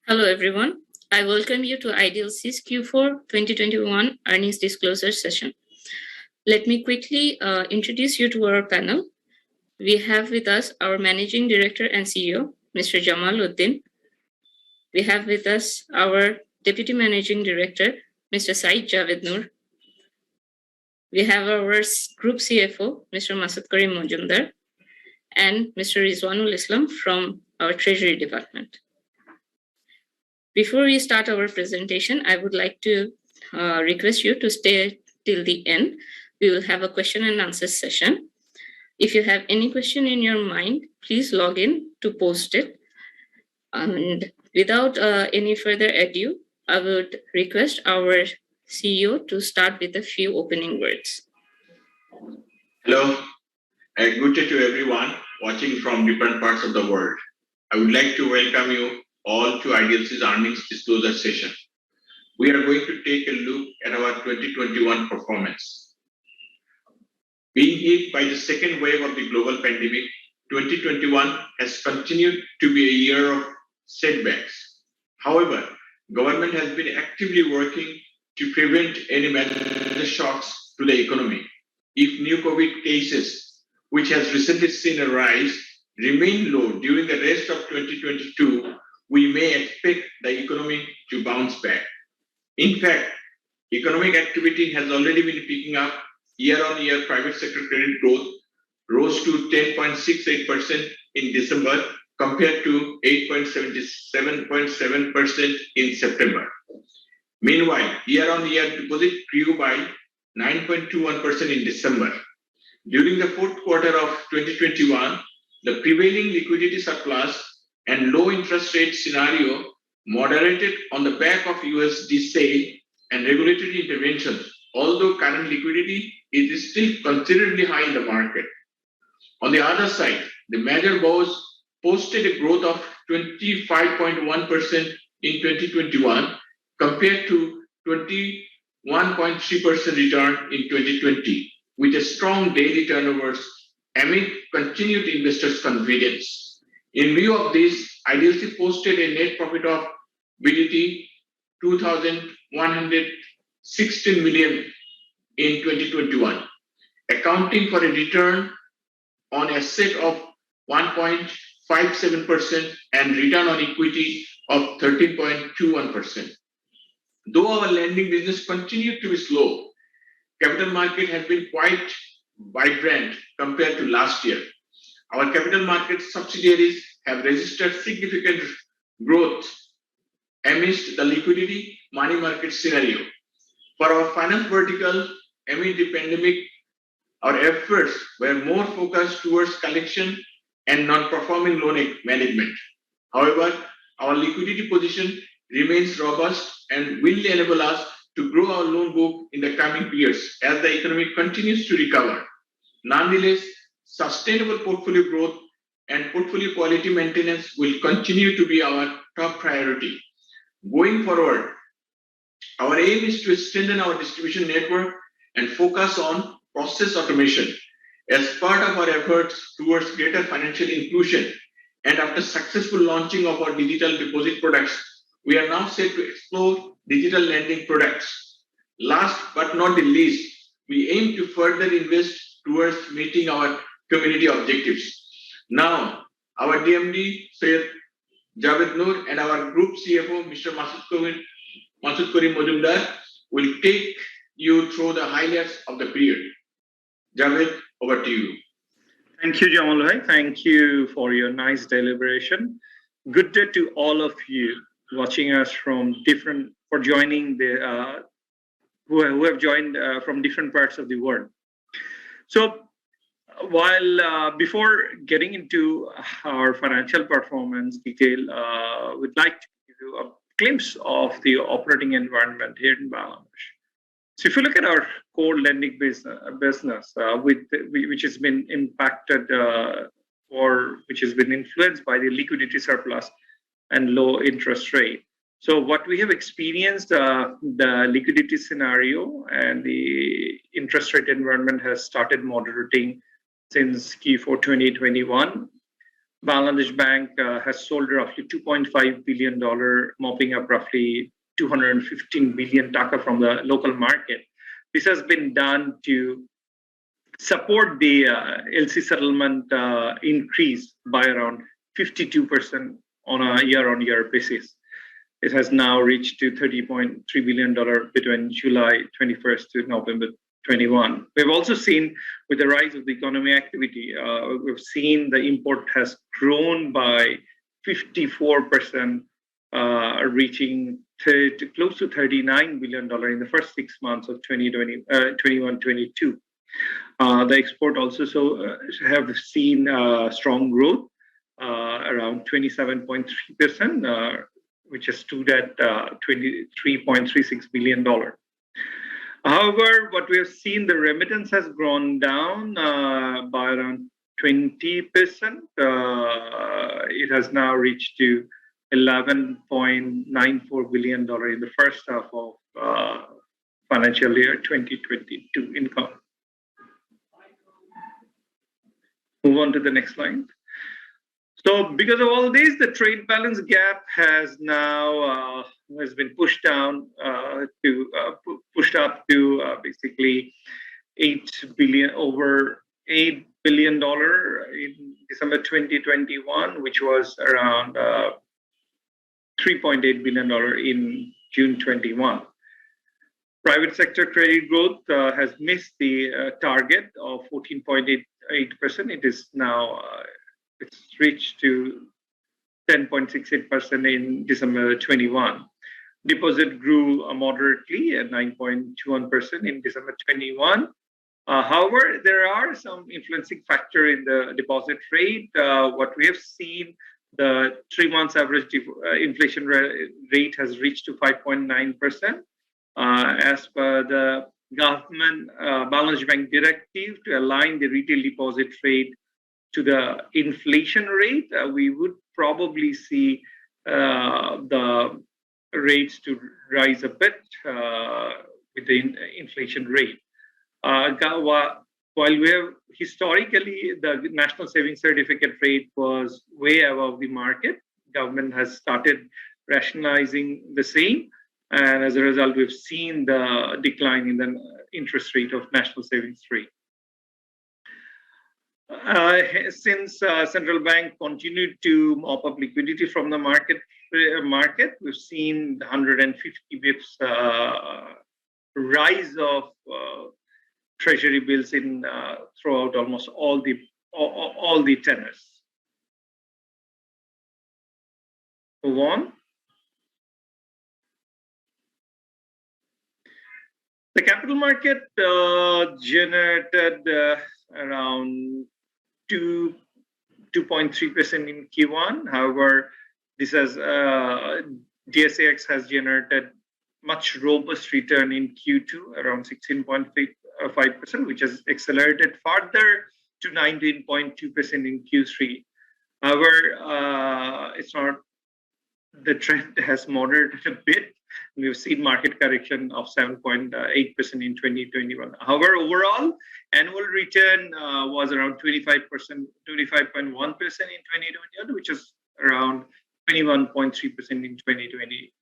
Hello, everyone. I welcome you to IDLC's Q4 2021 earnings disclosure session. Let me quickly introduce you to our panel. We have with us our Managing Director and CEO, Mr. Jamal Uddin. We have with us our Deputy Managing Director, Mr. Said Javed Noor. We have our Group CFO, Mr. Masud Karim Mojumdar, and Mr. Rizwanul Islam from our Treasury Department. Before we start our presentation, I would like to request you to stay till the end. We will have a question and answer session. If you have any question in your mind, please log in to post it. And without any further ado, I would request our CEO to start with a few opening words. Hello, good day to everyone watching from different parts of the world. I would like to welcome you all to IDLC's earnings disclosure session. We are going to take a look at our 2021 performance. Being hit by the second wave of the global pandemic, 2021 has continued to be a year of setbacks. However, government has been actively working to prevent any major shocks to the economy. If new COVID cases, which has recently seen a rise, remain low during the rest of 2022, we may expect the economy to bounce back. In fact, economic activity has already been picking up. Year-on-year private sector credit growth rose to 10.68% in December compared to 8.77% in September. Meanwhile, year-on-year deposit grew by 9.21% in December. During the fourth quarter of 2021, the prevailing liquidity surplus and low interest rate scenario moderated on the back of USD sale and regulatory interventions, although current liquidity is still considerably high in the market. On the other side, the major bonds posted a growth of 25.1% in 2021 compared to 21.3% return in 2020, with a strong daily turnovers amid continued investors' confidence. In view of this, IDLC posted a net profit of BDT 2,116 million in 2021, accounting for a return on asset of 1.57% and return on equity of 13.21%. Though our lending business continued to be slow, capital market has been quite vibrant compared to last year. Our capital market subsidiaries have registered significant growth amidst the liquidity money market scenario. For our finance vertical, amid the pandemic, our efforts were more focused towards collection and non-performing loan management. However, our liquidity position remains robust and will enable us to grow our loan book in the coming years as the economy continues to recover. Nonetheless, sustainable portfolio growth and portfolio quality maintenance will continue to be our top priority. Going forward, our aim is to strengthen our distribution network and focus on process automation. As part of our efforts towards greater financial inclusion and after successful launching of our digital deposit products, we are now set to explore digital lending products. Last but not the least, we aim to further invest towards meeting our community objectives. Now, our DMD, Said Javed Noor, and our Group CFO, Mr. Masud Karim Mojumdar, will take you through the highlights of the period. Javed, over to you. Thank you, Jamal Bhai. Thank you for your nice deliberation. Good day to all of you watching us from who have joined from different parts of the world. So, while before getting into our financial performance detail, we'd like to give you a glimpse of the operating environment here in Bangladesh. So if you look at our core lending business which has been impacted or which has been influenced by the liquidity surplus and low interest rate. So what we have experienced, the liquidity scenario and the interest rate environment has started moderating since Q4 2021. Bangladesh Bank has sold roughly $2.5 billion, mopping up roughly 215 billion taka from the local market. This has been done to support the LC settlement increase by around 52% on a year-on-year basis. It has now reached to $30.3 billion between July 21st to November 21. We've also seen with the rise of the economy activity, we've seen the import has grown by 54%, reaching close to $39 billion in the first 6 months of 2021-22. The export also have seen strong growth, around 27.3%, which has stood at $23.36 billion. However, what we have seen, the remittance has gone down by around 20%. It has now reached to $11.94 billion in the first half of financial year 2022 income. Move on to the next slide. So because of all this, the trade balance gap has now has been pushed down pushed up to basically over $8 billion in December 2021, which was around $3.8 billion in June 21. Private sector credit growth has missed the target of 14.88%. It is now it's reached to 10.68% in December 21. Deposit grew moderately at 9.21% in December 21. However, there are some influencing factor in the deposit rate. What we have seen, the 3 months average inflation rate has reached to 5.9%. As per the government Bangladesh Bank directive to align the retail deposit rate to the inflation rate, we would probably see the rates to rise a bit with the inflation rate. While we have historically, the national savings certificate rate was way above the market, government has started rationalizing the same. And as a result, we've seen the decline in the interest rate of national savings rate. Since central bank continued to mop up liquidity from the market, we've seen 150 bips rise of treasury bills in throughout almost all the tenors. Move on. The capital market generated around 2.3% in Q1. However, this has DSAX has generated much robust return in Q2, around 16.5%, which has accelerated further to 19.2% in Q3. However, it's not, the trend has moderated a bit. We've seen market correction of 7.8% in 2021. However, overall, annual return was around 25%, 25.1% in 2021, which is around 21.3% in 2020.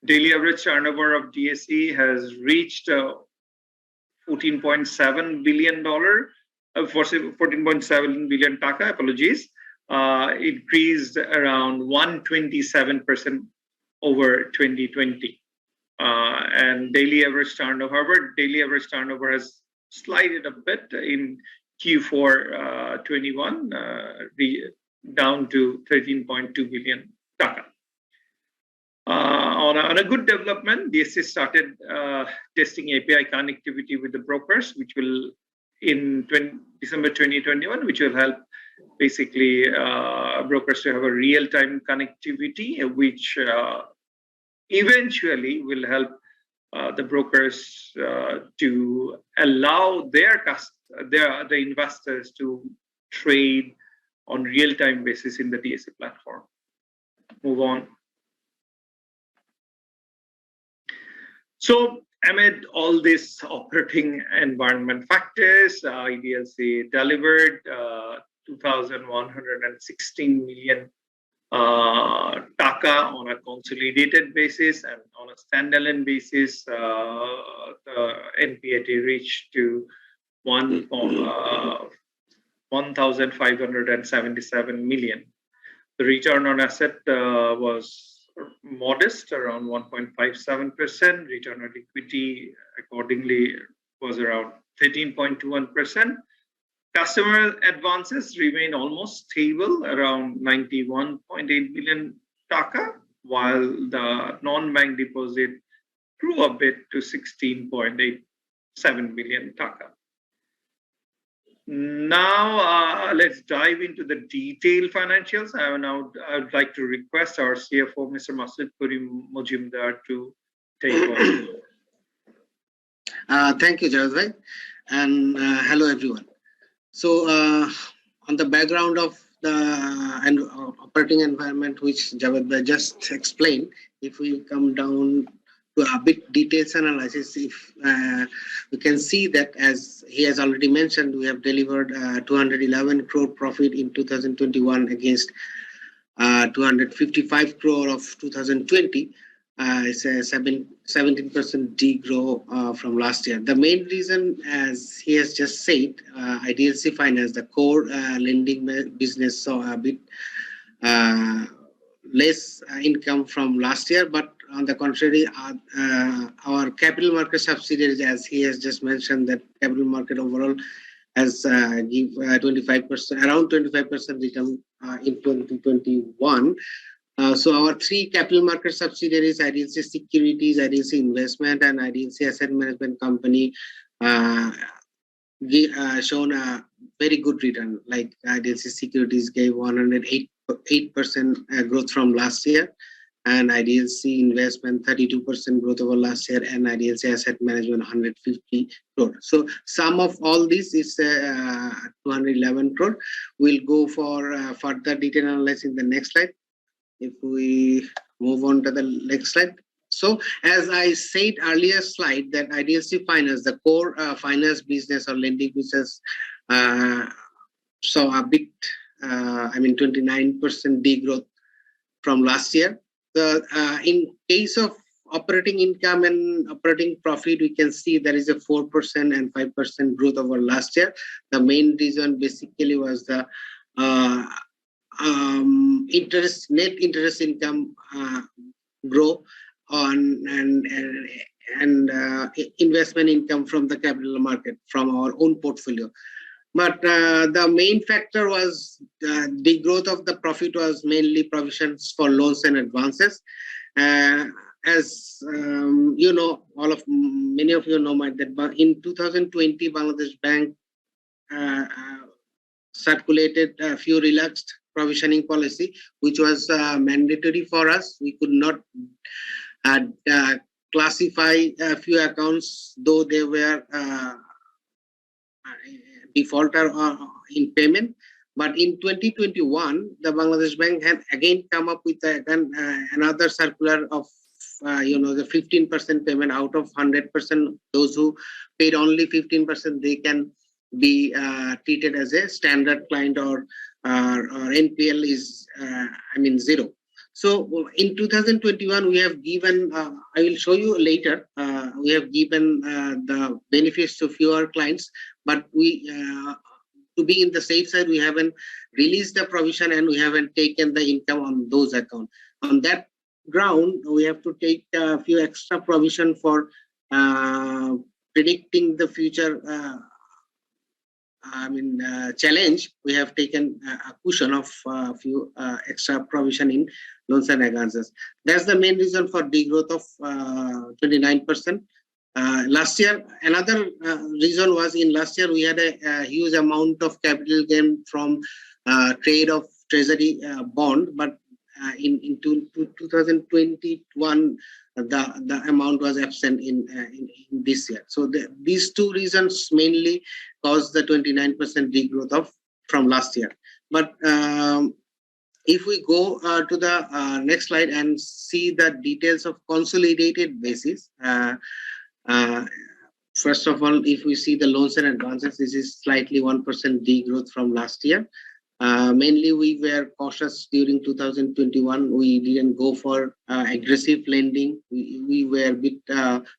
Daily average turnover of DSE has reached $14.7 billion, 14.7 billion taka, apologies, increased around 127% over 2020. And daily average turnover has slided a bit in Q4 21, down to 13.2 billion taka. On a good development, DSC started testing API connectivity with the brokers, which will in December 2021, which will help basically brokers to have a real-time connectivity, which eventually will help the brokers to allow the investors to trade on real-time basis in the DSC platform. Move on. So amid all these operating environment factors, IDLC delivered 2,116 million taka on a consolidated basis, and on a standalone basis, the NPAT reached to 1,577 million. The return on asset was modest, around 1.57%. Return on equity accordingly was around 13.21%. Customer advances remain almost stable around 91.8 billion taka, while the non-bank deposit grew a bit to 16.87 billion taka. Now let's dive into the detailed financials. I would like to request our CFO, Mr. Masood Mojumdar, to take over. Thank you, Javed bhai, and hello everyone. So, on the background of the operating environment which Javed bhai just explained, if we come down to a bit details analysis, if we can see that, as he has already mentioned, we have delivered 211 crore profit in 2021 against 255 crore of 2020. It's a 17% degrowth from last year. The main reason, as he has just said, IDLC Finance, the core lending business, saw a bit less income from last year, but on the contrary, our capital market subsidiaries, as he has just mentioned, that capital market overall has give 25%, around 25% return in 2021. So our three capital market subsidiaries, IDLC Securities, IDLC Investment, and IDLC Asset Management Company, shown a very good return. Like IDLC Securities gave 108% growth from last year, and IDLC Investment 32% growth over last year, and IDLC Asset Management 150 crore. So sum of all this is 211 crore. We'll go for further detailed analysis in the next slide. If we move on to the next slide. So as I said earlier slide, that IDLC Finance, the core finance business or lending business, saw a bit, 29% degrowth from last year. In case of operating income and operating profit, we can see there is a 4% and 5% growth over last year. The main reason basically was the net interest income grow on and investment income from the capital market from our own portfolio. But the main factor was the growth of the profit was mainly provisions for loans and advances. As you know, many of you know that in 2020, Bangladesh Bank circulated a few relaxed provisioning policy, which was mandatory for us. We could not classify a few accounts, though they were defaulter in payment. But in 2021, the Bangladesh Bank had again come up with another circular of the 15% payment out of 100%. Those who paid only 15%, they can be treated as a standard client, or NPL is zero. So in 2021, we have given, I will show you later, we have given the benefits to fewer clients, but we, to be in the safe side, we haven't released the provision and we haven't taken the income on those accounts. On that ground, we have to take a few extra provision for predicting the future challenge. We have taken a cushion of a few extra provision in loans and advances. That's the main reason for degrowth of 29%. Last year, another reason was in last year we had a huge amount of capital gain from trade of treasury bond, but in 2021 the amount was absent in this year. So these two reasons mainly caused the 29% degrowth from last year. But if we go to the next slide and see the details of consolidated basis, first of all, if we see the loans and advances, this is slightly 1% degrowth from last year. Mainly, we were cautious during 2021. We didn't go for aggressive lending. We were a bit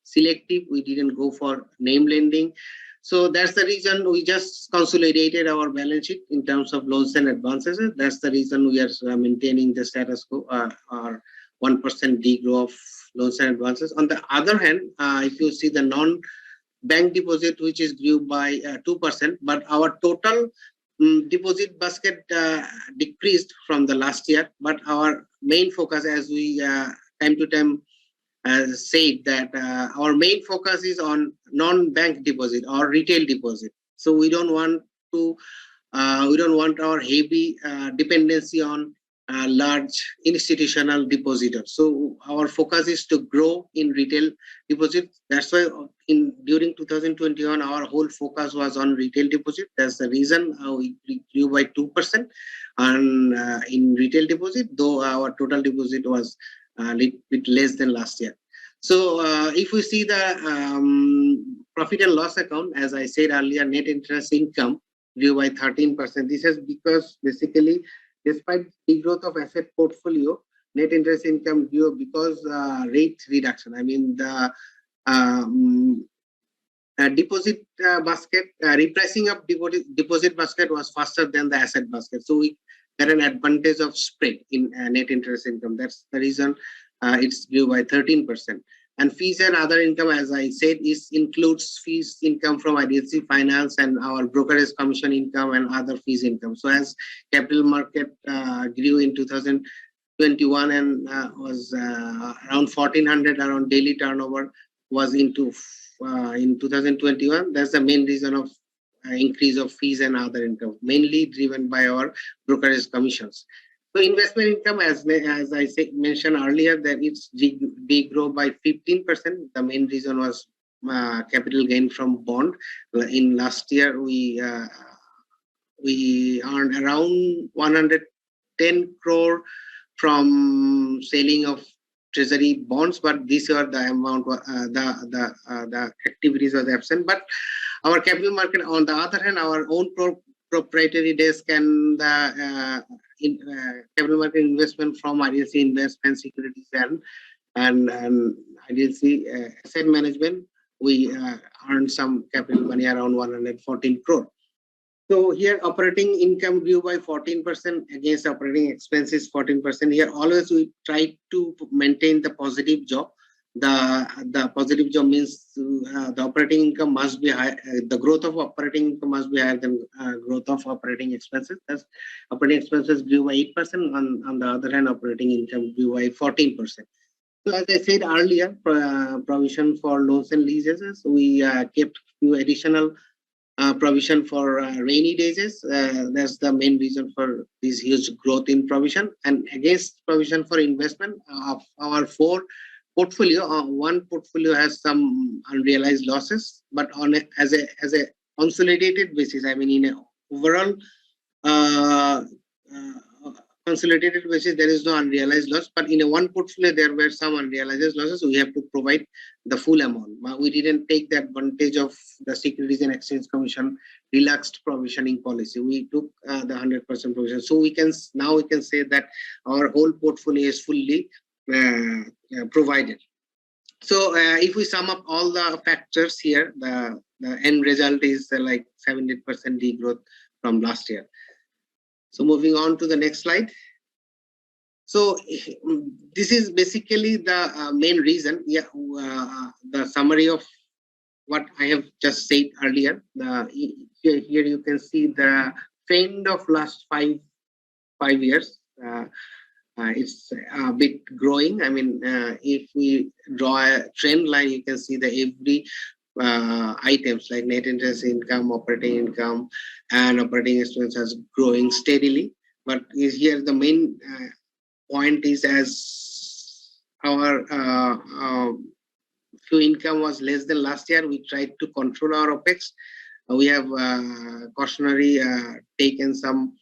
selective. We didn't go for name lending. So that's the reason we just consolidated our balance sheet in terms of loans and advances. That's the reason we are maintaining the status quo, or 1% degrowth of loans and advances. On the other hand, if you see the non-bank deposit, which is grew by 2%, but our total deposit basket decreased from the last year. But our main focus, as we time to time said, that our main focus is on non-bank deposit or retail deposit. So we don't want our heavy dependency on large institutional depositors. So our focus is to grow in retail deposits. That's why during 2021, our whole focus was on retail deposit. That's the reason we grew by 2% in retail deposit, though our total deposit was a little bit less than last year. So if we see the profit and loss account, as I said earlier, net interest income grew by 13%. This is because basically, despite the growth of asset portfolio, net interest income grew because rate reduction. I mean, the deposit basket, repricing of deposit basket was faster than the asset basket. So we got an advantage of spread in net interest income. That's the reason it's grew by 13%. And fees and other income, as I said, includes fees income from IDLC finance and our brokerage commission income and other fees income. So as capital market grew in 2021 and was around 1,400 around daily turnover was in 2021. That's the main reason of increase of fees and other income, mainly driven by our brokerage commissions. So investment income, as I mentioned earlier, that it's degrow by 15%. The main reason was capital gain from bond. In last year, we earned around 110 crore from selling of treasury bonds, but this year the amount, the activities was absent. But our capital market, on the other hand, our own proprietary desk and the capital market investment from IDLC Investment Securities and IDLC Asset Management, we earned some capital money around 114 crore. So here operating income grew by 14% against operating expenses 14%. Here always we try to maintain the positive job. The positive job means the operating income must be high. The growth of operating income must be higher than growth of operating expenses. As operating expenses grew by 8%. On the other hand, operating income grew by 14%. So as I said earlier, provision for loans and leases, we kept few additional provision for rainy days. That's the main reason for this huge growth in provision. And against provision for investment of our four portfolio, one portfolio has some unrealized losses, but as a consolidated basis, I mean in an overall consolidated basis, there is no unrealized loss, but in a one portfolio there were some unrealized losses. So we have to provide the full amount. We didn't take the advantage of the Securities and Exchange Commission relaxed provisioning policy. We took the 100% provision. So we can say that our whole portfolio is fully provided. So if we sum up all the factors here, the end result is like 70% degrowth from last year. So moving on to the next slide. So this is basically the main reason. Yeah, the summary of what I have just said earlier. Here you can see the trend of last five years. It's a bit growing. I mean, if we draw a trend line, you can see that every items like net interest income, operating income, and operating expenses growing steadily. But here the main point is, as our few income was less than last year, we tried to control our OPEX. We have cautionary taken some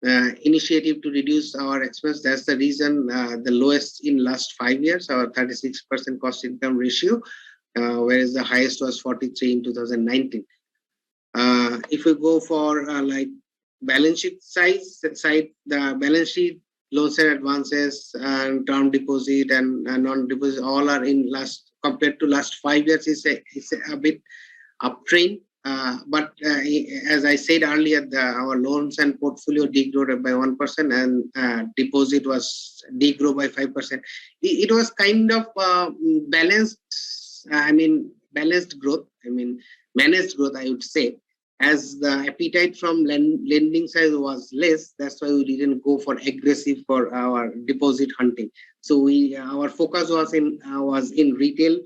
initiative to reduce our expense. That's the reason the lowest in last 5 years, our 36% cost income ratio, whereas the highest was 43 in 2019. If we go for like balance sheet side, the balance sheet, loans and advances and term deposit and non-deposit all are in last compared to last 5 years is a bit uptrend. As I said earlier, our loans and portfolio degrowed by 1% and deposit was degrow by 5%. It was kind of balanced. Balanced growth. Managed growth, I would say. As the appetite from lending side was less, that's why we didn't go for aggressive for our deposit hunting. So our focus was in retail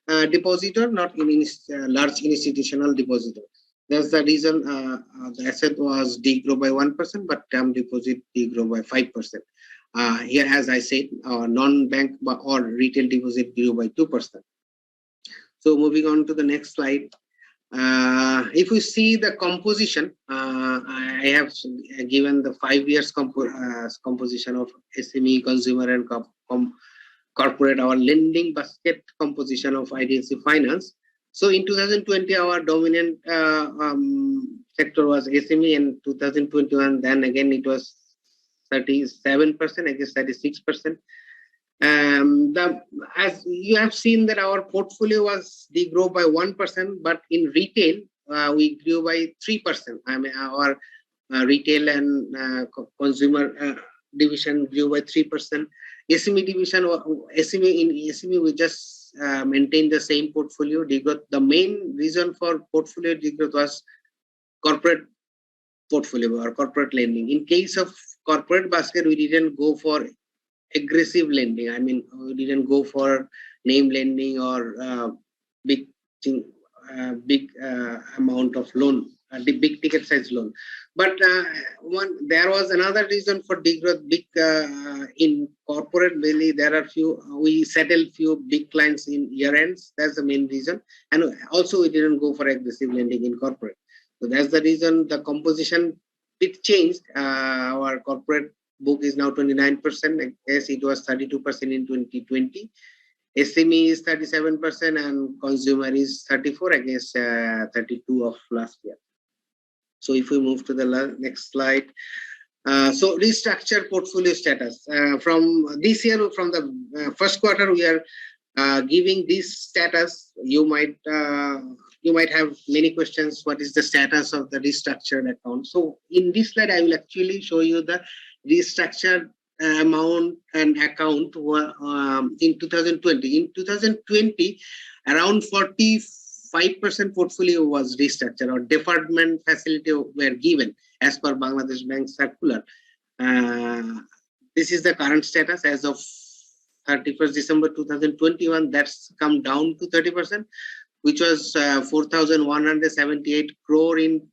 depositor, not in large institutional depositor. That's the reason the asset was degrow by 1%, but term deposit degrow by 5%. Here, as I said, our non-bank or retail deposit grew by 2%. So moving on to the next slide. If we see the composition, I have given the 5 years composition of SME, consumer and corporate, our lending basket composition of IDLC Finance. So in 2020, our dominant sector was SME, and 2021, then again it was 37%, I guess 36%. As you have seen that our portfolio was degrow by 1%, but in retail we grew by 3%. Our retail and consumer division grew by 3%. SME division, SME we just maintained the same portfolio degrowth. The main reason for portfolio degrowth was corporate portfolio or corporate lending. In case of corporate basket, we didn't go for aggressive lending. We didn't go for name lending or big amount of loan, the big ticket size loan. But there was another reason for degrowth. In corporate, really there are we settled few big clients in year ends. That's the main reason. And also we didn't go for aggressive lending in corporate. So that's the reason the composition bit changed. Our corporate book is now 29%. Yes, it was 32% in 2020. SME is 37% and consumer is 34%, I guess 32% of last year. So if we move to the next slide. So restructured portfolio status. From this year, from the first quarter, we are giving this status. You might have many questions. What is the status of the restructured account? So in this slide, I will actually show you the restructured amount and account in 2020. In 2020, around 45% portfolio was restructured or deferment facility were given as per Bangladesh Bank circular. This is the current status as of 31st December 2021. That's come down to 30%. Which was 4,178 crore in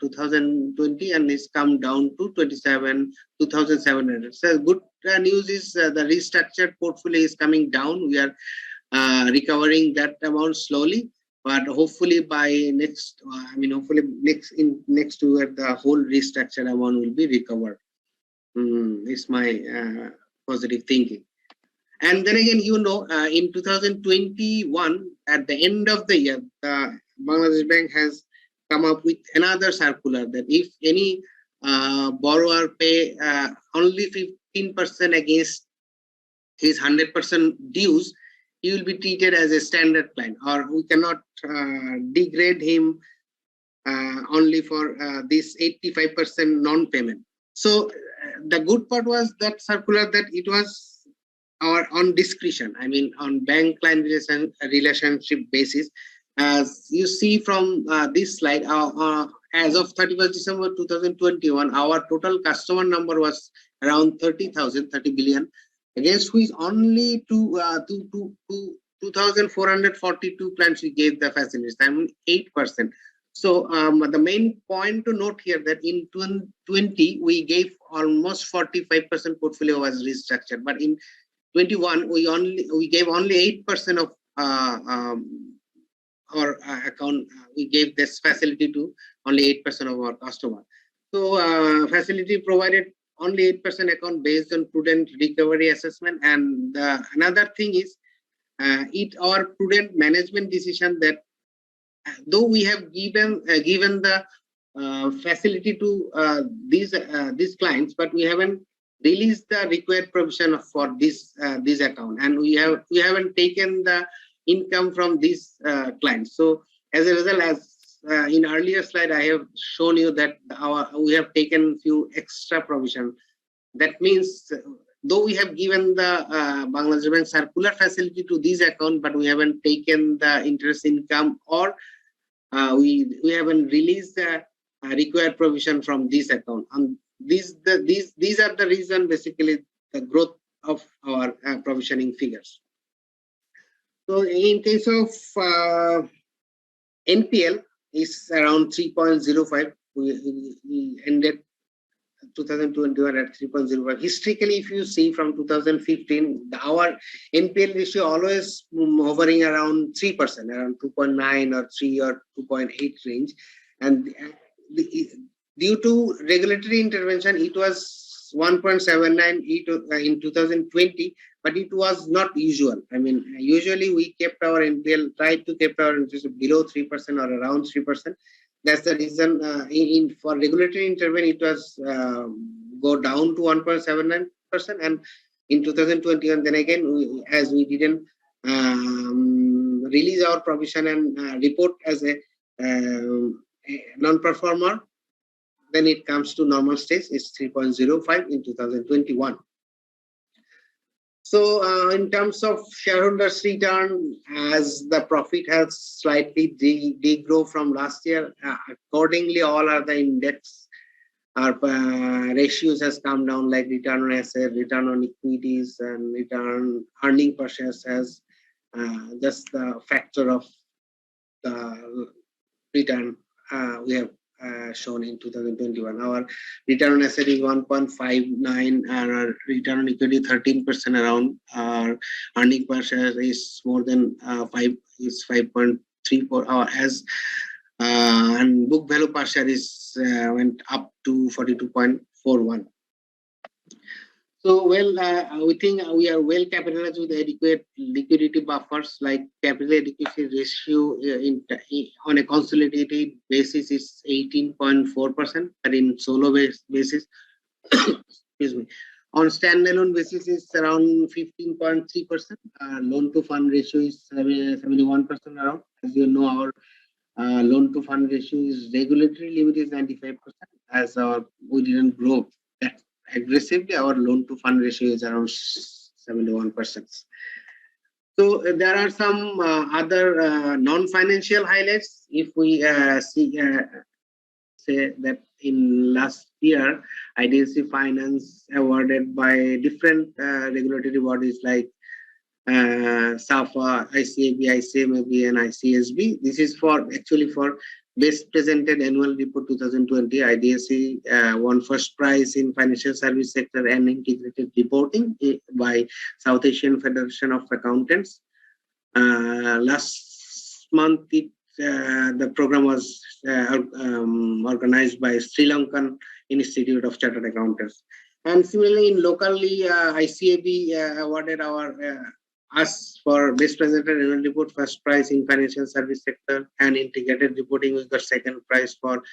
2020, and it's come down to 2,700. So good news is the restructured portfolio is coming down. We are recovering that amount slowly, but hopefully by next year the whole restructured amount will be recovered. It's my positive thinking. And then again, in 2021, at the end of the year, the Bangladesh Bank has come up with another circular that if any borrower pay only 15% against his 100% dues, he will be treated as a standard client, or we cannot degrade him only for this 85% non-payment. So the good part was that circular that it was on discretion, on bank client relationship basis. As you see from this slide, as of 31st December 2021, our total customer number was around 30 billion, against which only 2,442 clients we gave the facilities, 8%. So the main point to note here that in 2020 we gave almost 45% portfolio was restructured, but in 21 we gave only 8% of our account. We gave this facility to only 8% of our customer. So facility provided only 8% account based on prudent recovery assessment. And another thing is our prudent management decision that though we have given the facility to these clients, but we haven't released the required provision for this account, and we haven't taken the income from these clients. So as a result, as in earlier slide, I have shown you that we have taken few extra provision. That means though we have given the Bangladesh Bank circular facility to this account, but we haven't taken the interest income, or we haven't released the required provision from this account. And these are the reason, basically, the growth of our provisioning figures. So in case of NPL, is around 3.05. We ended 2021 at 3.05. Historically, if you see from 2015, our NPL ratio always hovering around 3%, around 2.9 or 3 or 2.8 range. And due to regulatory intervention, it was 1.79 in 2020, but it was not usual. I mean, usually we kept our NPL, tried to keep our interest below 3% or around 3%. That's the reason for regulatory intervention, it was go down to 1.79%. And in 2021, then again, as we didn't release our provision and report as a non-performer, then it comes to normal stage. It's 3.05 in 2021. So in terms of shareholders' return, as the profit has slightly degrow from last year, accordingly, all other index our ratios has come down, like return on asset, return on equities, and return earning per share as just the factor of the return we have shown in 2021. Our return on asset is 1.59 and our return on equity 13% around. Our earning per share is more than 5.34 as and book value per share is went up to 42.41. So, we think we are well capitalized with adequate liquidity buffers, like capital adequacy ratio on a consolidated basis is 18.4%, but in solo basis, excuse me, on standalone basis is around 15.3%. Loan to fund ratio is 71% around. As you know, our loan to fund ratio is regulatory limit is 95%. As we didn't grow that aggressively, our loan to fund ratio is around 71%. So there are some other non-financial highlights. If we say that in last year, IDLC Finance awarded by different regulatory bodies like SAFA, ICAB, ICMAB, and ICSB. This is actually for Best Presented Annual Report 2020. IDLC won first prize in Financial Service Sector and Integrated Reporting by South Asian Federation of Accountants. Last month, the program was organized by Sri Lankan Institute of Chartered Accountants. And similarly, in locally, ICAB awarded us for Best Presented Annual Report first prize in Financial Service Sector and Integrated Reporting with the second prize for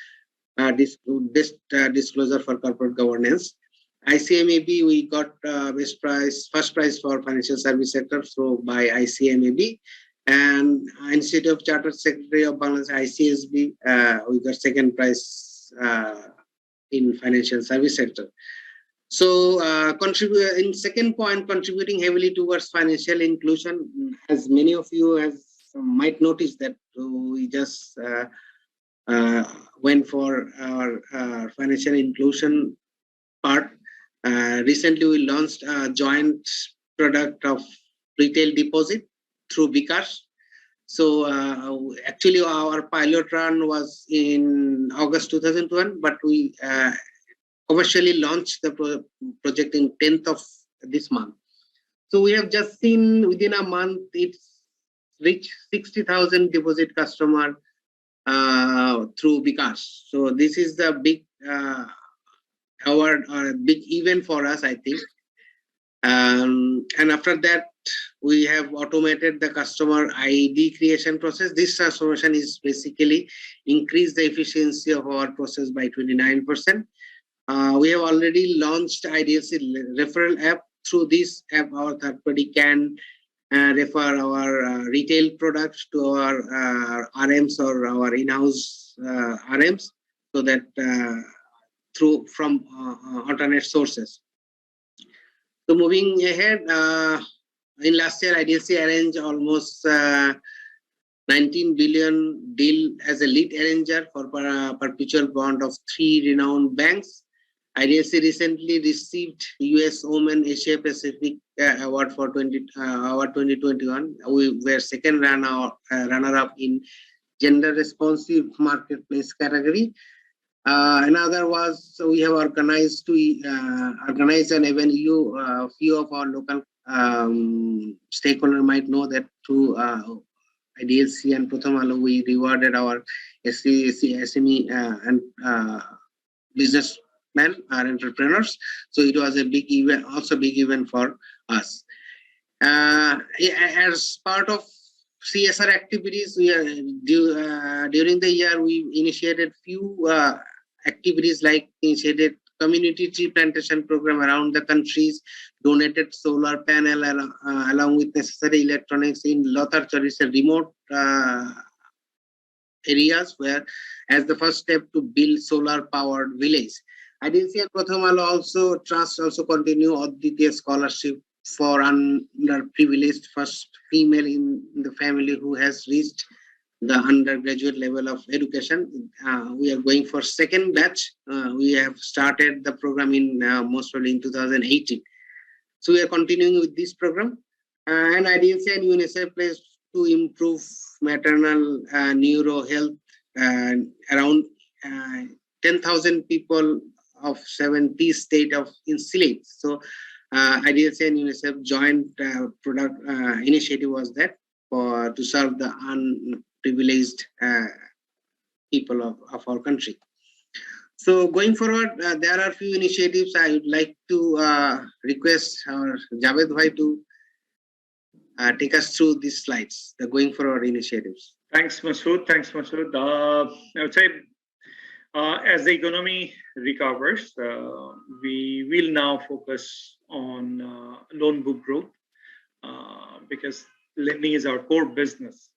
Best Disclosure for Corporate Governance. ICMAB, we got first prize for Financial Service Sector, so by ICMAB, and Institute of Chartered Secretary of Bangladesh, ICSB, we got second prize in Financial Service Sector. So, in second point, contributing heavily towards financial inclusion, as many of you might notice that we just went for our financial inclusion part. Recently, we launched a joint product of retail deposit through bKash. So, actually, our pilot run was in August 2001, but we officially launched the project in 10th of this month. So we have just seen within a month, it's reached 60,000 deposit customer through bKash. So this is the big award or a big event for us, I think. And after that, we have automated the customer ID creation process. This transformation is basically increase the efficiency of our process by 29%. We have already launched IDLC referral app. Through this app, our third party can refer our retail products to our RMs or our in-house RMs, so that from alternate sources. So moving ahead, in last year, IDLC arranged almost 19 billion deal as a lead arranger for perpetual bond of 3 renowned banks. IDLC recently received US Women Asia Pacific Award for 2021. We were second runner-up in gender responsive marketplace category. Another was, so we have organized an event. Few of our local stakeholders might know that through IDLC and Pratham we rewarded our SME and businessmen and entrepreneurs. So it was a big event, also big event for us. As part of CSR activities, during the year we initiated few activities, like initiated community tree plantation program around the countries, donated solar panel along with necessary electronics in Lothar is a remote areas where, as the first step to build solar powered village. IDLC and Pratham also continue Aditya scholarship for underprivileged first female in the family who has reached the undergraduate level of education. We are going for second batch. We have started the program in most probably in 2018. So we are continuing with this program. And IDLC and UNICEF plays to improve maternal neuro health. Around 10,000 people of 70 states of insulate. So IDLC and UNICEF joint product initiative was that to serve the unprivileged people of our country. So going forward, there are a few initiatives. I would like to request our Javed Bhai to take us through these slides, the going forward initiatives. Thanks, Masood. I would say, as the economy recovers, we will now focus on loan book growth because lending is our core business.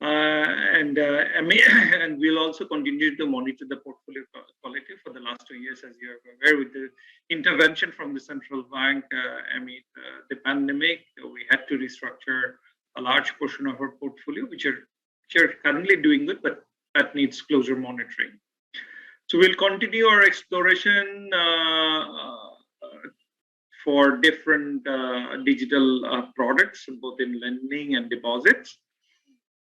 And we'll also continue to monitor the portfolio quality for the last 2 years, as you are aware, with the intervention from the central bank amid the pandemic. We had to restructure a large portion of our portfolio, which are currently doing good, but that needs closer monitoring. So we'll continue our exploration for different digital products, both in lending and deposits.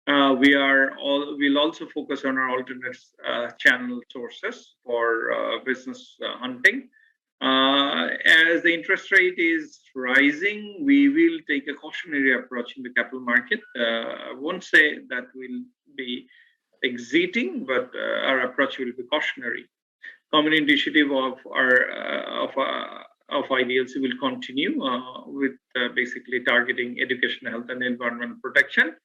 We'll also focus on our alternate channel sources for business hunting. As the interest rate is rising, we will take a cautionary approach in the capital market. I won't say that we'll be exiting, but our approach will be cautionary. Common initiative of IDLC will continue with basically targeting education, health, and environmental protection.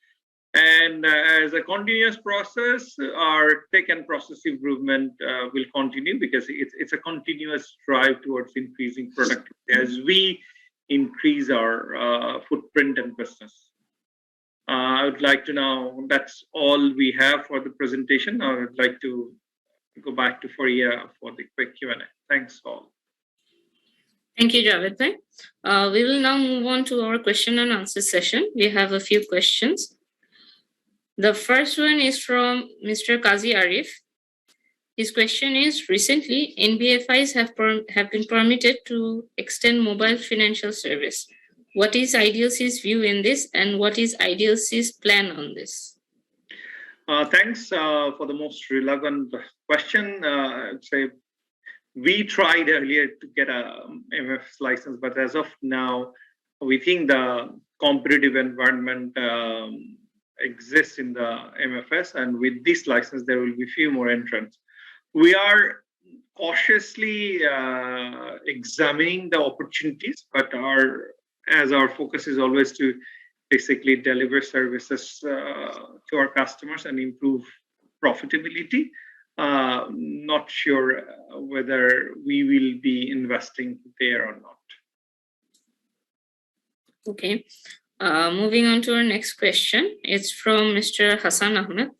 And as a continuous process, our tech and process improvement will continue because it's a continuous drive towards increasing productivity as we increase our footprint and business. I would like to now, that's all we have for the presentation. I would like to go back to Faria for the quick Q&A. Thanks all. Thank you, Javed bhai. We will now move on to our question and answer session. We have a few questions. The first one is from Mr. Qazi Arif. His question is, recently, NBFIs have been permitted to extend mobile financial service. What is IDLC's view in this, and what is IDLC's plan on this? Thanks for the most relevant question. I'd say we tried earlier to get a MFS license, but as of now, we think the competitive environment exists in the MFS, and with this license, there will be few more entrants. We are cautiously examining the opportunities, but our as our focus is always to basically deliver services to our customers and improve profitability, not sure whether we will be investing there or not. Okay. Moving on to our next question. It's from Mr. Hassan Ahmed.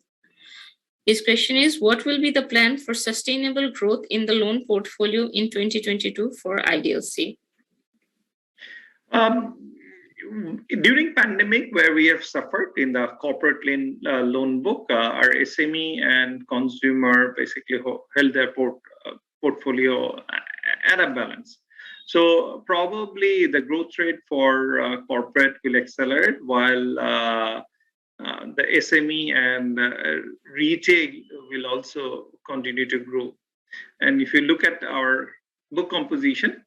His question is, what will be the plan for sustainable growth in the loan portfolio in 2022 for IDLC? During pandemic, where we have suffered in the corporate loan book, our SME and consumer basically held their portfolio at a balance. So probably the growth rate for corporate will accelerate, while the SME and retail will also continue to grow. And if you look at our book composition,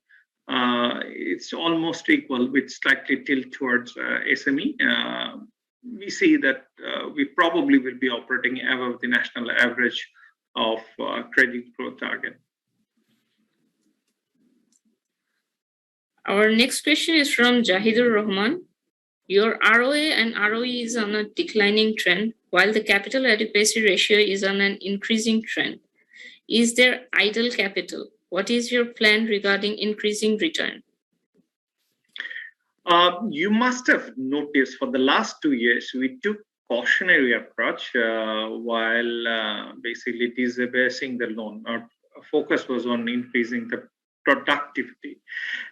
it's almost equal, with slightly tilt towards SME. We see that we probably will be operating above the national average of credit growth target. Our next question is from Jahidur Rahman. Your ROA and ROE is on a declining trend, while the capital adequacy ratio is on an increasing trend. Is there idle capital? What is your plan regarding increasing return? You must have noticed for the last 2 years, we took cautionary approach while basically disbursing the loan. Our focus was on increasing the productivity.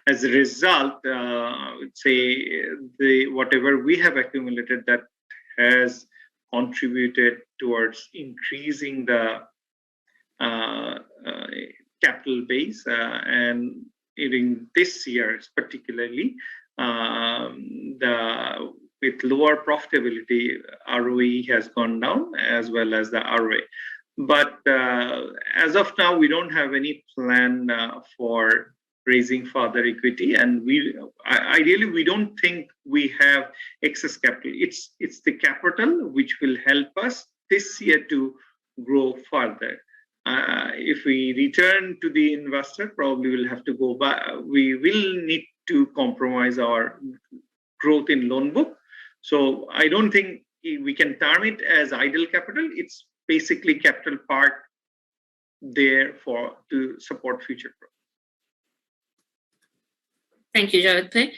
As a result, I would say whatever we have accumulated, that has contributed towards increasing the capital base, and during this year particularly, with lower profitability, ROE has gone down as well as the ROA. But as of now, we don't have any plan for raising further equity, and ideally we don't think we have excess capital. It's the capital which will help us this year to grow further. If we return to the investor, probably we'll have to go back. We will need to compromise our growth in loan book. So I don't think we can term it as idle capital. It's basically capital part there to support future growth. Thank you, Javed Bhai.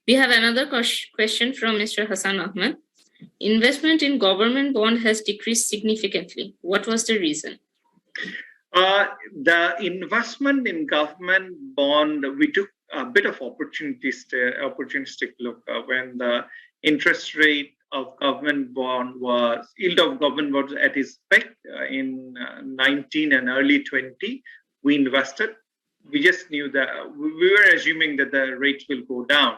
We have another question from Mr. Hassan Ahmed. Investment in government bond has decreased significantly. What was the reason? The investment in government bond, we took a bit of opportunistic look when the interest rate of government bond yield of government bonds at its peak in 19 and early 20. We invested. We just knew that we were assuming that the rates will go down,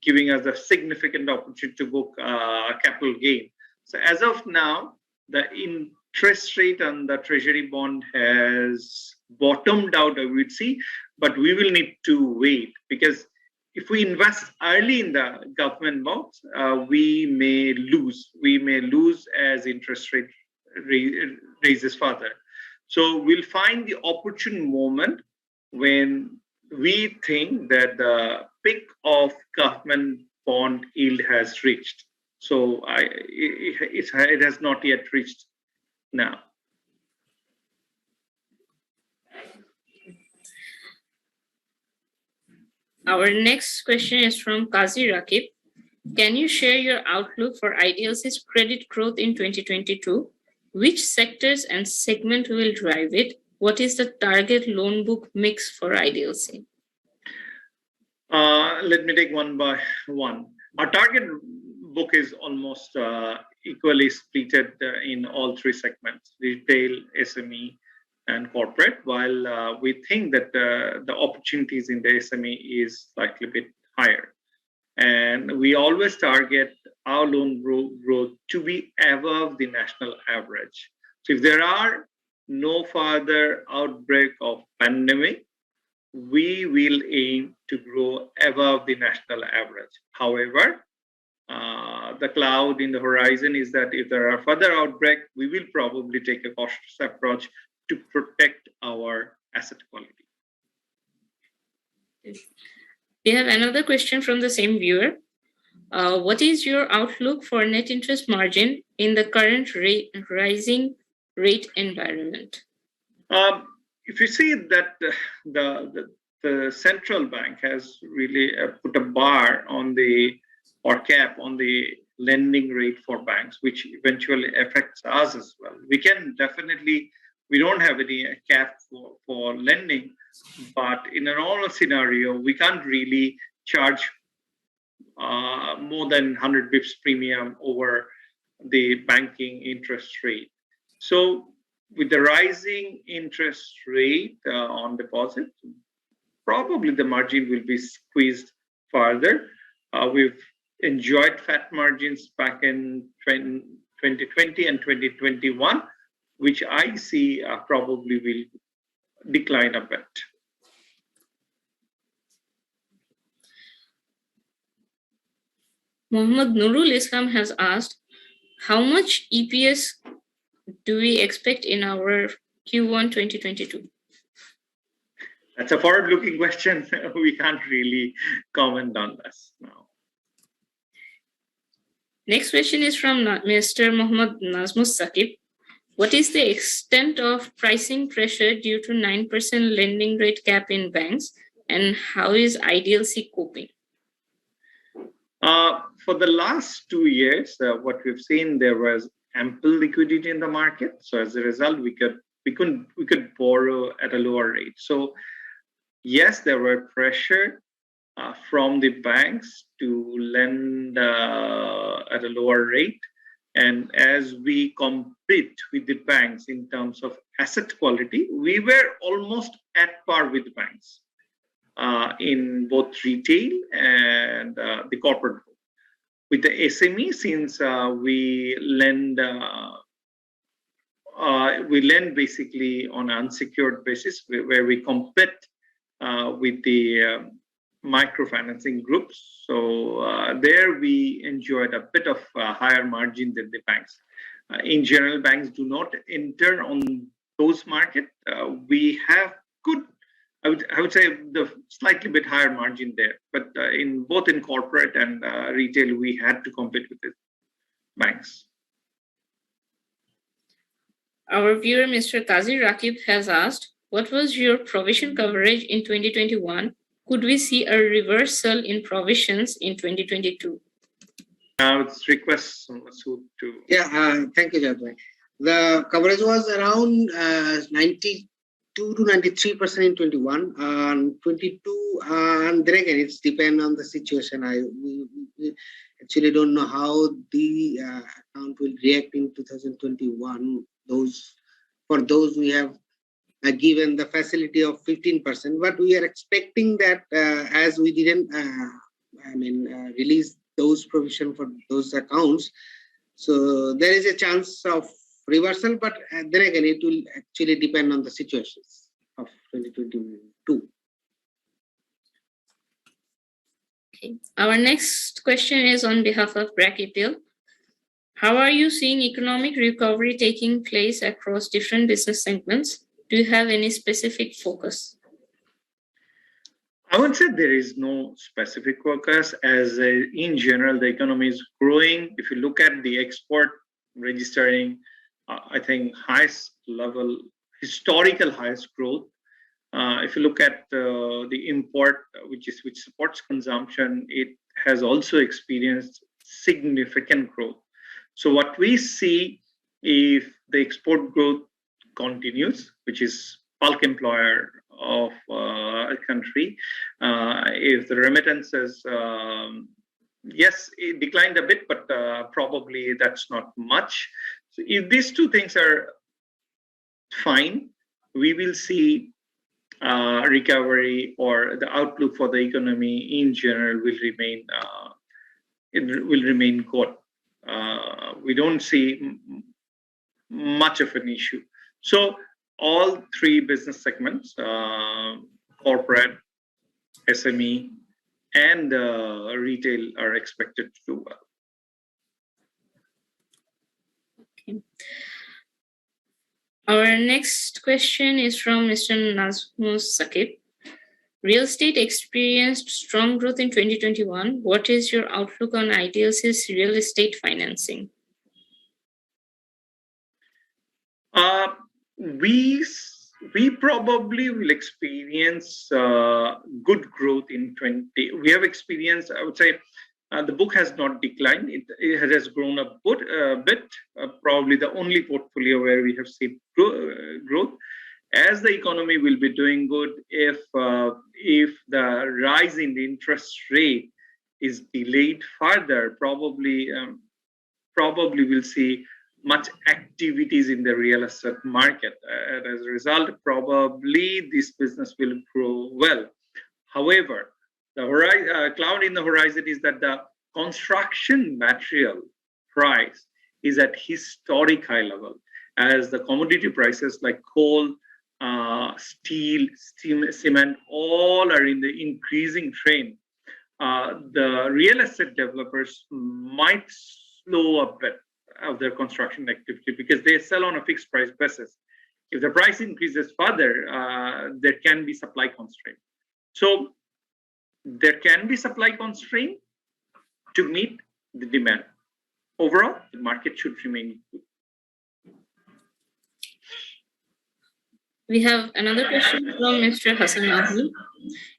giving us a significant opportunity to book capital gain. So as of now, the interest rate on the treasury bond has bottomed out, I would say, but we will need to wait, because if we invest early in the government bonds, we may lose. We may lose as interest rate raises further. So we'll find the opportune moment when we think that the peak of government bond yield has reached. So it has not yet reached now. Our next question is from Qazi Rakib. Can you share your outlook for IDLC's credit growth in 2022? Which sectors and segment will drive it? What is the target loan book mix for IDLC? Let me take one by one. Our target book is almost equally split in all three segments: retail, SME, and corporate. While we think that the opportunities in the SME is slightly bit higher, and we always target our loan growth to be above the national average. So if there are no further outbreak of pandemic, we will aim to grow above the national average. However, the cloud in the horizon is that if there are further outbreak, we will probably take a cautious approach to protect our asset quality. We have another question from the same viewer. What is your outlook for net interest margin in the current rising rate environment? If you see that the central bank has really put a bar on or cap on the lending rate for banks, which eventually affects us as well. We don't have any cap for lending, but in a normal scenario, we can't really charge more than 100 bips premium over the banking interest rate. So with the rising interest rate on deposit, probably the margin will be squeezed further. We've enjoyed fat margins back in 2020 and 2021, which I see probably will decline a bit. Muhammad Nurul Islam has asked, how much EPS do we expect in our Q1 2022? That's a forward-looking question. We can't really comment on this now. Next question is from Mr. Muhammad Nazmus Saqib. What is the extent of pricing pressure due to 9% lending rate cap in banks, and how is IDLC coping? For the last 2 years, what we've seen, there was ample liquidity in the market. So as a result, we could borrow at a lower rate. So yes, there were pressure from the banks to lend at a lower rate. And as we compete with the banks in terms of asset quality, we were almost at par with the banks in both retail and the corporate. With the SME, since we lend basically on an unsecured basis, where we compete with the microfinancing groups. So there we enjoyed a bit of higher margin than the banks. In general, banks do not enter on those markets. We have good, I would say, the slightly bit higher margin there. But in both in corporate and retail, we had to compete with the banks. Our viewer, Mr. Tazir Rakib, has asked, what was your provision coverage in 2021? Could we see a reversal in provisions in 2022? Now it's request Masood to. Yeah, thank you, Jadwai. The coverage was around 92 to 93% in 21 and 22, and then again it's depend on the situation. We actually don't know how the account will react in 2021. For those we have given the facility of 15%, but we are expecting that as we didn't release those provision for those accounts, so there is a chance of reversal, but then again it will actually depend on the situations of 2022. Okay. Our next question is on behalf of Brakipil. How are you seeing economic recovery taking place across different business segments? Do you have any specific focus? I would say there is no specific focus, as in general the economy is growing. If you look at the export registering, I think highest level, historical highest growth. If you look at the import, which supports consumption, it has also experienced significant growth. So what we see, if the export growth continues, which is bulk employer of a country, if the remittances, yes, it declined a bit, but probably that's not much. So if these two things are fine, we will see recovery, or the outlook for the economy in general will remain good. We don't see much of an issue. So all three business segments, corporate, SME, and retail, are expected to do well. Okay. Our next question is from Mr. Nazmus Saqib. Real estate experienced strong growth in 2021. What is your outlook on IDLC's real estate financing? We probably will experience good growth in 20. We have experienced, I would say, the book has not declined. It has grown a bit. Probably the only portfolio where we have seen growth. As the economy will be doing good, if the rise in the interest rate is delayed further, probably we'll see much activities in the real estate market. And as a result, probably this business will grow well. However, the cloud in the horizon is that the construction material price is at historic high level, as the commodity prices like coal, steel, cement, all are in the increasing trend. The real estate developers might slow a bit of their construction activity because they sell on a fixed price basis. If the price increases further, there can be supply constraint. So there can be supply constraint to meet the demand. Overall, the market should remain good. We have another question from Mr. Hassan Ahmed.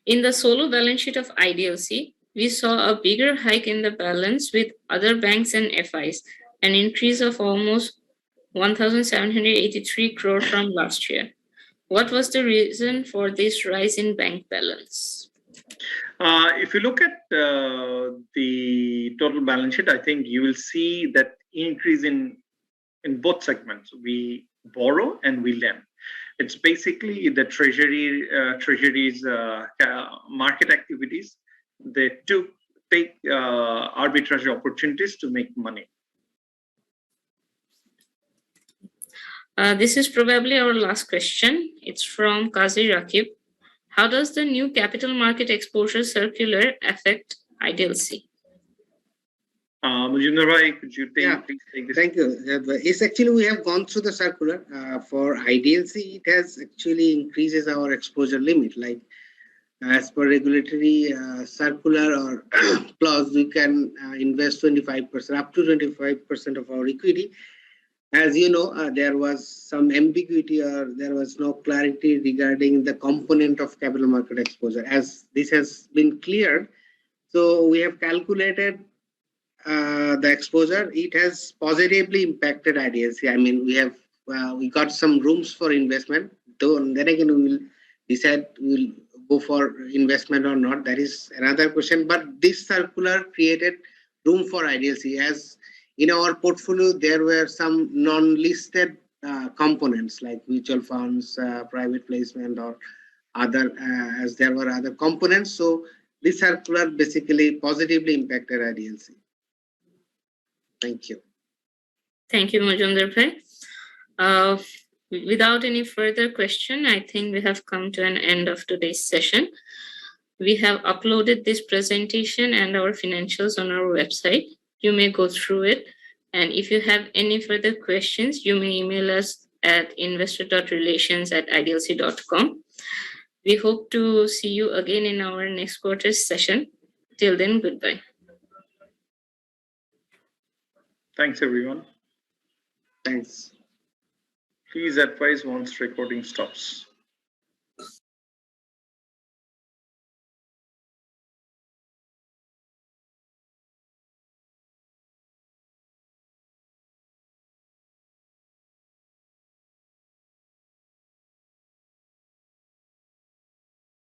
In the solo balance sheet of IDLC, we saw a bigger hike in the balance with other banks and FIs, an increase of almost 1,783 crore from last year. What was the reason for this rise in bank balance? If you look at the total balance sheet, I think you will see that increase in both segments. We borrow and we lend. It's basically the treasury's market activities. They take arbitrage opportunities to make money. This is probably our last question. It's from Qazi Rakib. How does the new capital market exposure circular affect IDLC? Mujinder Bhai, could you please take this? Thank you. It's actually, we have gone through the circular. For IDLC, it has actually increases our exposure limit. Like as per regulatory circular or clause, we can invest 25%, up to 25% of our equity. As you know, there was some ambiguity or there was no clarity regarding the component of capital market exposure. As this has been cleared, so we have calculated the exposure. It has positively impacted IDLC. I mean, we got some rooms for investment. Though, and then again, we will decide we'll go for investment or not. That is another question. But this circular created room for IDLC. As in our portfolio, there were some non-listed components like mutual funds, private placement, or other, as there were other components. So this circular basically positively impacted IDLC. Thank you. Thank you, Mujinder Bhai. Without any further question, I think we have come to an end of today's session. We have uploaded this presentation and our financials on our website. You may go through it. And if you have any further questions, you may email us at investor.relations@idlc.com. We hope to see you again in our next quarter's session. Till then, goodbye. Thanks, everyone. Thanks. Please advise once recording stops.